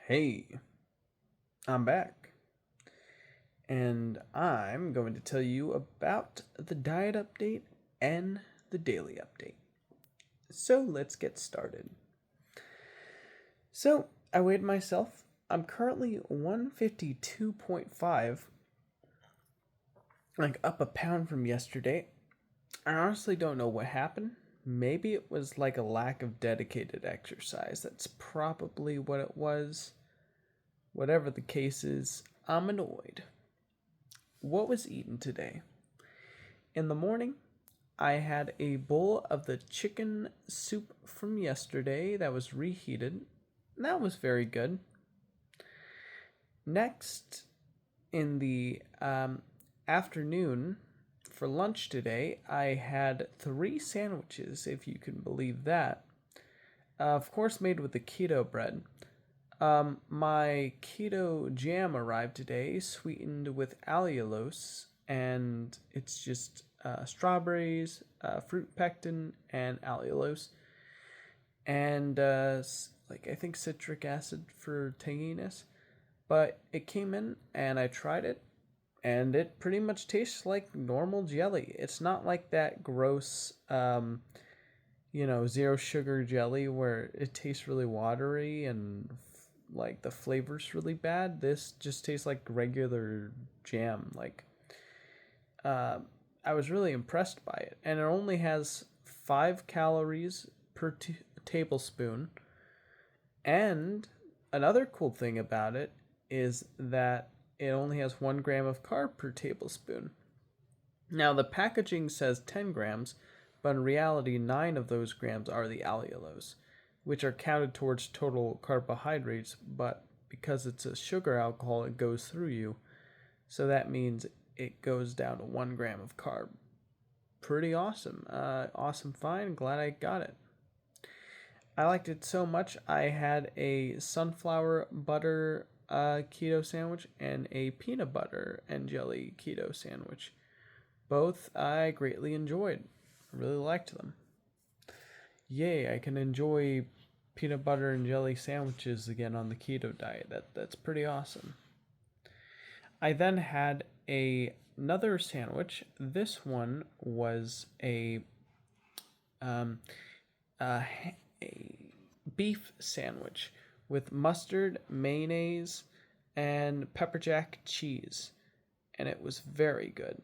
Hey, I'm back, and I'm going to tell you about the diet update and the daily update. So let's get started. So I weighed myself. I'm currently 152.5, like up a pound from yesterday. I honestly don't know what happened. Maybe it was like a lack of dedicated exercise. That's probably what it was. Whatever the case is, I'm annoyed. What was eaten today? In the morning, I had a bowl of the chicken soup from yesterday that was reheated. That was very good. Next, in the afternoon, for lunch today, I had three sandwiches, if you can believe that. Of course, made with the keto bread. My keto jam arrived today, sweetened with allulose, and it's just strawberries, fruit pectin, and allulose, and like I think citric acid for tanginess. But it came in, and I tried it, and it pretty much tastes like normal jelly. It's not like that gross, zero sugar jelly where it tastes really watery and like the flavor's really bad. This just tastes like regular jam. Uh, I was really impressed by it, and it only has 5 calories per tablespoon. And another cool thing about it is that it only has 1 gram of carb per tablespoon. Now, the packaging says 10 grams, but in reality, 9 of those grams are the allulose, which are counted towards total carbohydrates, but because it's a sugar alcohol, it goes through you. So that means it goes down to 1 gram of carb. Pretty awesome. Awesome find. Glad I got it. I liked it so much, I had a sunflower butter keto sandwich and a peanut butter and jelly keto sandwich. Both I greatly enjoyed. I really liked them. Yay, I can enjoy peanut butter and jelly sandwiches again on the keto diet. That's pretty awesome. I then had another sandwich. This one was um, a, a beef sandwich with mustard, mayonnaise, and pepper jack cheese, and it was very good.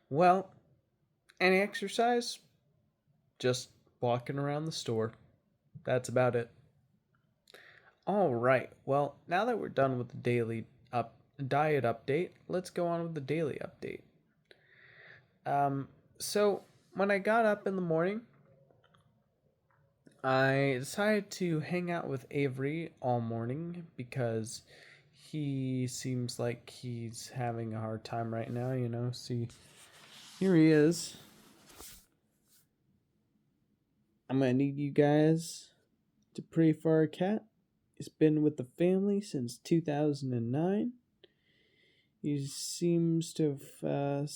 Well, any exercise? Just walking around the store. That's about it. All right. Well, now that we're done with the daily diet update, let's go on with the daily update. So when I got up in the morning, I decided to hang out with Avery all morning because he seems like he's having a hard time right now, See, here he is. I'm gonna need you guys to pray for our cat. He's been with the family since 2009. He seems to have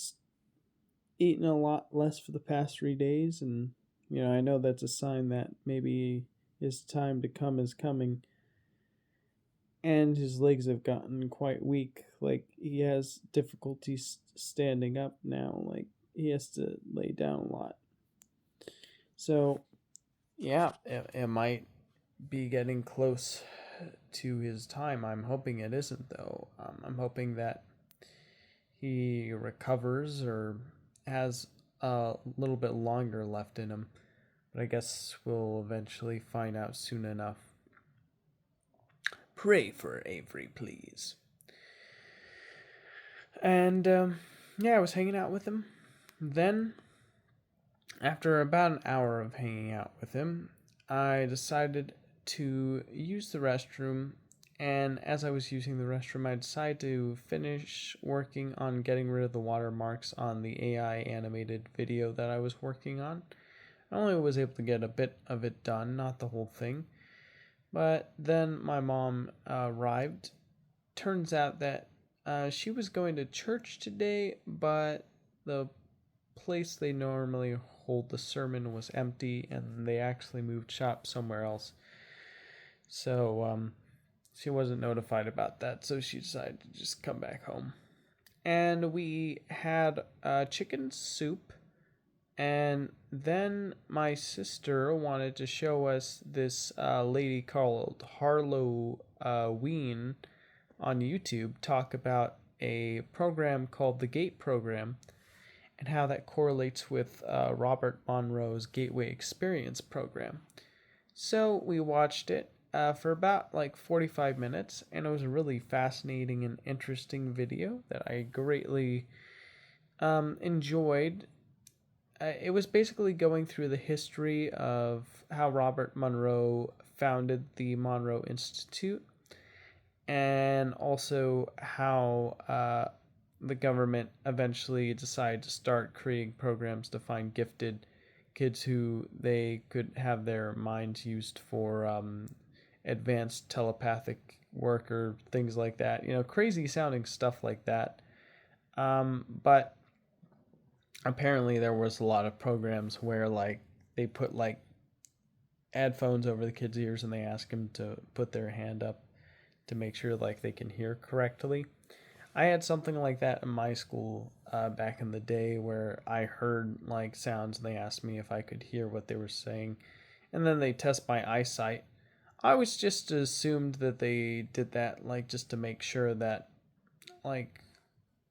eaten a lot less for the past 3 days, and I know that's a sign that maybe his time to come is coming. And his legs have gotten quite weak. Like, he has difficulty standing up now. Like, he has to lay down a lot. So, yeah, it might be getting close to his time. I'm hoping it isn't, though. I'm hoping that he recovers or has a little bit longer left in him. But I guess we'll eventually find out soon enough. Pray for Avery, please. And yeah, I was hanging out with him. Then, after about an hour of hanging out with him, I decided to use the restroom. And as I was using the restroom, I decided to finish working on getting rid of the watermarks on the AI animated video that I was working on. I only was able to get a bit of it done, not the whole thing. But then my mom arrived. Turns out that she was going to church today, but the place they normally hold the sermon was empty, and they actually moved shop somewhere else. So she wasn't notified about that, so she decided to just come back home. And we had chicken soup, and then my sister wanted to show us this lady called Harlow Ween on YouTube talk about a program called the GATE program and how that correlates with Robert Monroe's Gateway Experience program. So we watched it for about like 45 minutes, and it was a really fascinating and interesting video that I greatly enjoyed. It was basically going through the history of how Robert Monroe founded the Monroe Institute, and also how the government eventually decided to start creating programs to find gifted kids who they could have their minds used for advanced telepathic work or things like that. You know, crazy sounding stuff like that. But apparently there was a lot of programs where like they put like headphones over the kids' ears and they ask them to put their hand up to make sure like they can hear correctly. I had something like that in my school back in the day where I heard like sounds and they asked me if I could hear what they were saying, and then they test my eyesight. I was just assumed that they did that like just to make sure that like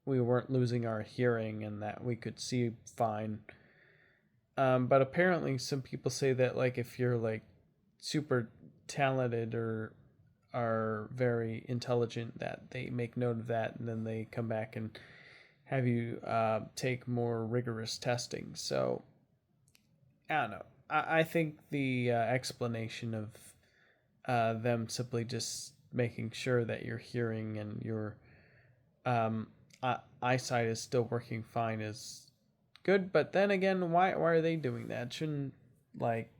we weren't losing our hearing and that we could see fine. But apparently, some people say that like if you're like super talented or are very intelligent, that they make note of that and then they come back and have you take more rigorous testing. So I don't know. I think the explanation of them simply just making sure that your hearing and your um, eyesight is still working fine is good. But then again, why are they doing that? Shouldn't like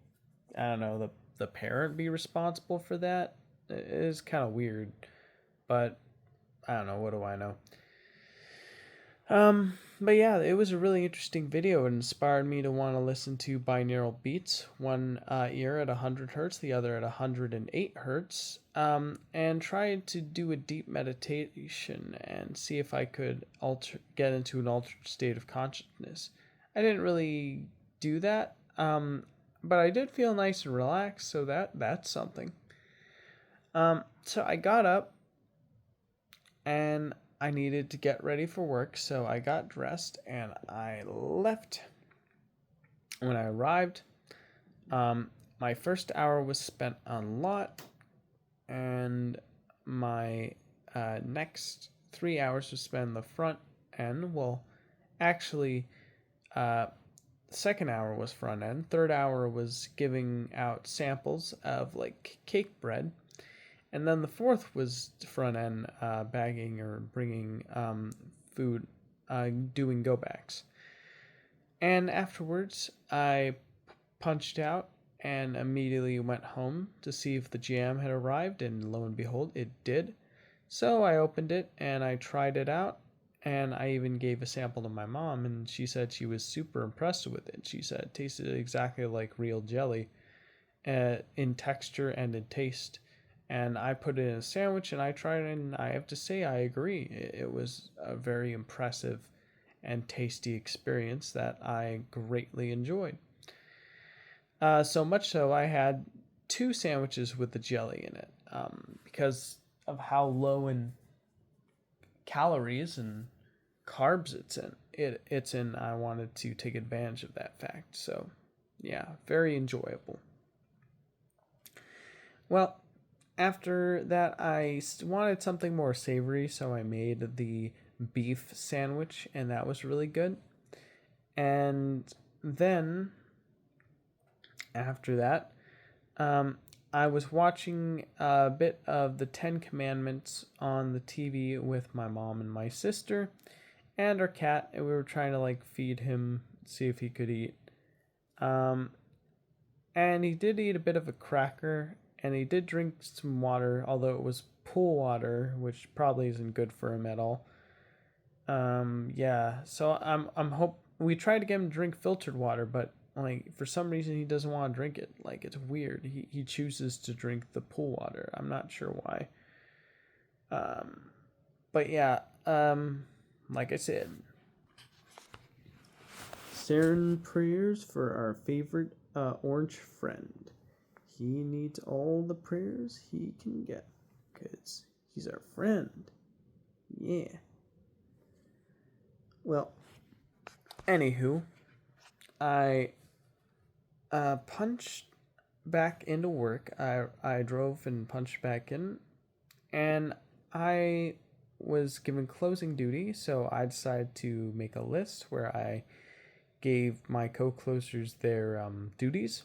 I don't know the parent be responsible for that? It is kind of weird, but I don't know. What do I know? But yeah, it was a really interesting video. It inspired me to want to listen to binaural beats, one ear at 100 hertz, the other at 108 hertz, and tried to do a deep meditation and see if I could get into an altered state of consciousness. I didn't really do that, but I did feel nice and relaxed, so that's something. So I got up and I needed to get ready for work, so I got dressed and I left. When I arrived, my first hour was spent on lot, and my next 3 hours was spent in the front end. Well, actually, second hour was front end. Third hour was giving out samples of like cake bread. And then the fourth was front end bagging or bringing food, doing go backs. And afterwards, I punched out and immediately went home to see if the jam had arrived, and lo and behold, it did. So I opened it and I tried it out, and I even gave a sample to my mom, and she said she was super impressed with it. She said it tasted exactly like real jelly in texture and in taste. And I put it in a sandwich and I tried it, and I have to say I agree. It was a very impressive and tasty experience that I greatly enjoyed. So much so, I had two sandwiches with the jelly in it because of how low in calories and carbs it's in. I wanted to take advantage of that fact. So, yeah, very enjoyable. Well, after that, I wanted something more savory, so I made the beef sandwich, and that was really good. And then, after that, I was watching a bit of the Ten Commandments on the TV with my mom and my sister and our cat, and we were trying to like feed him, see if he could eat. Um, and he did eat a bit of a cracker, and he did drink some water, although it was pool water, which probably isn't good for him at all. Yeah, so I'm hope we tried to get him to drink filtered water, but like for some reason he doesn't want to drink it. Like it's weird. He chooses to drink the pool water. I'm not sure why. But yeah, like I said, Saren prayers for our favorite orange friend. He needs all the prayers he can get because he's our friend. Yeah. Well, anywho, I punched back into work. I drove and punched back in, and I was given closing duty, so I decided to make a list where I gave my co-closers their duties,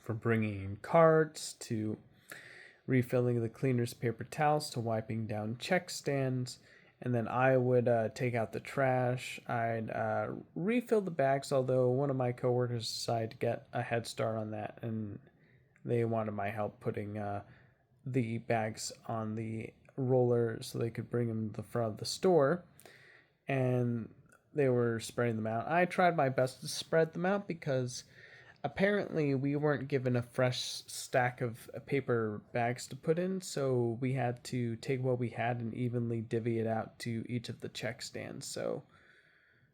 from bringing in carts to refilling the cleaner's paper towels to wiping down check stands. And then I would take out the trash. I'd refill the bags, although one of my coworkers decided to get a head start on that, and they wanted my help putting the bags on the roller so they could bring them to the front of the store. And they were spreading them out. I tried my best to spread them out because apparently we weren't given a fresh stack of paper bags to put in, so we had to take what we had and evenly divvy it out to each of the check stands. So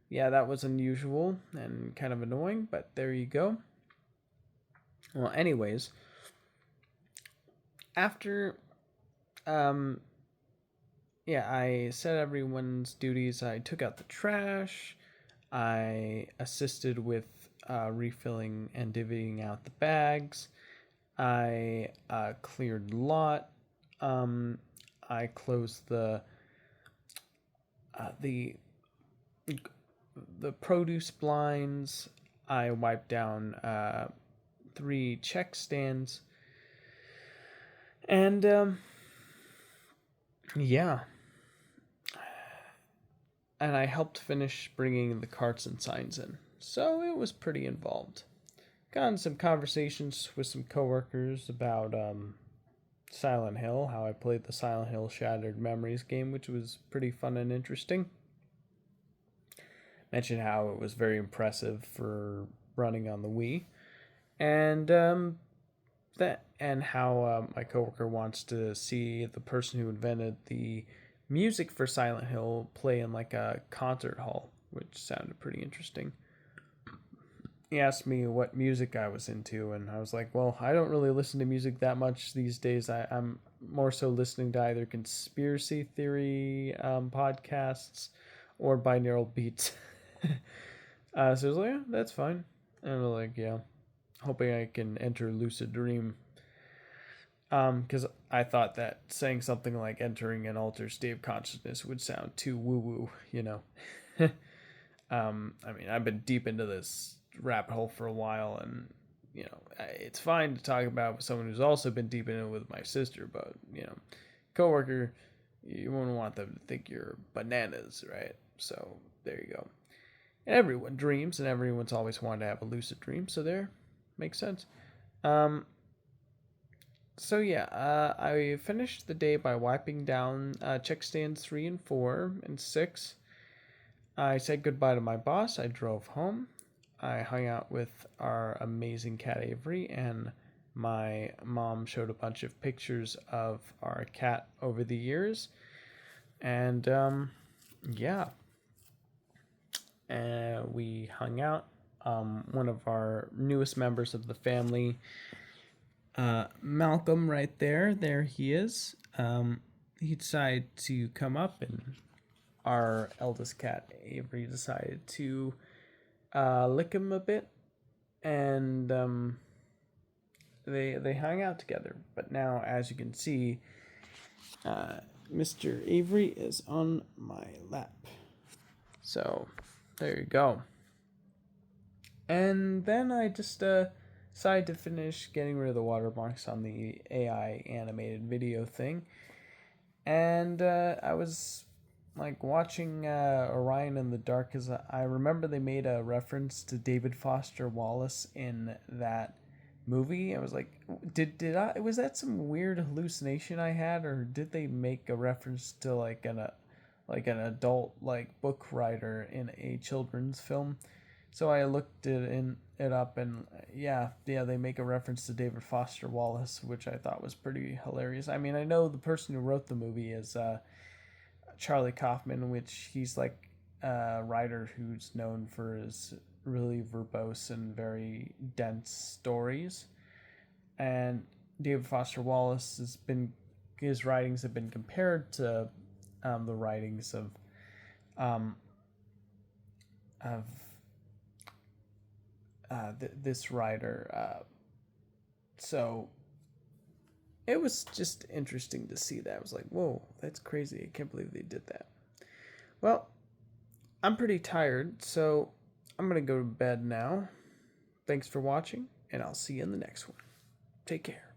yeah, that was unusual and kind of annoying, but there you go. Well, anyways, after I set everyone's duties. I took out the trash. I assisted with refilling and divvying out the bags. I cleared the lot. I closed the produce blinds. I wiped down 3 check stands, and yeah. And I helped finish bringing the carts and signs in. So it was pretty involved. Got in some conversations with some coworkers about Silent Hill, how I played the Silent Hill Shattered Memories game, which was pretty fun and interesting. Mentioned how it was very impressive for running on the Wii. And how my coworker wants to see the person who invented the music for Silent Hill play in like a concert hall, which sounded pretty interesting. He asked me what music I was into, and I was like, well, I don't really listen to music that much these days. I'm more so listening to either conspiracy theory podcasts or binaural beats. So I was like, yeah, that's fine. And I'm like, yeah, hoping I can enter lucid dream. Because I thought that saying something like entering an altered state of consciousness would sound too woo-woo, you know. I mean, I've been deep into this rabbit hole for a while, and, you know, it's fine to talk about with someone who's also been deep in it with my sister, but, you know, coworker, you wouldn't want them to think you're bananas, right? So, there you go. And everyone dreams, and everyone's always wanted to have a lucid dream, so there, makes sense. So yeah, I finished the day by wiping down check stands 3 and 4 and 6. I said goodbye to my boss. I drove home. I hung out with our amazing cat Avery, and my mom showed a bunch of pictures of our cat over the years. And yeah, we hung out. One of our newest members of the family, Malcolm, right there he is. He decided to come up, and our eldest cat Avery decided to lick him a bit, and they hung out together. But now, as you can see, Mr. Avery is on my lap. So there you go. And then I just decided to finish getting rid of the watermarks on the AI animated video thing. And I was like watching Orion in the Dark, because I remember they made a reference to David Foster Wallace in that movie. I was like, was that some weird hallucination I had, or did they make a reference to like an adult like book writer in a children's film? So I looked it up, and yeah, they make a reference to David Foster Wallace, which I thought was pretty hilarious. I mean, I know the person who wrote the movie is Charlie Kaufman, which he's like a writer who's known for his really verbose and very dense stories. And David Foster Wallace has been his writings have been compared to the writings um, of this writer. So it was just interesting to see that. I was like, whoa, that's crazy. I can't believe they did that. Well, I'm pretty tired, so I'm going to go to bed now. Thanks for watching, and I'll see you in the next one. Take care.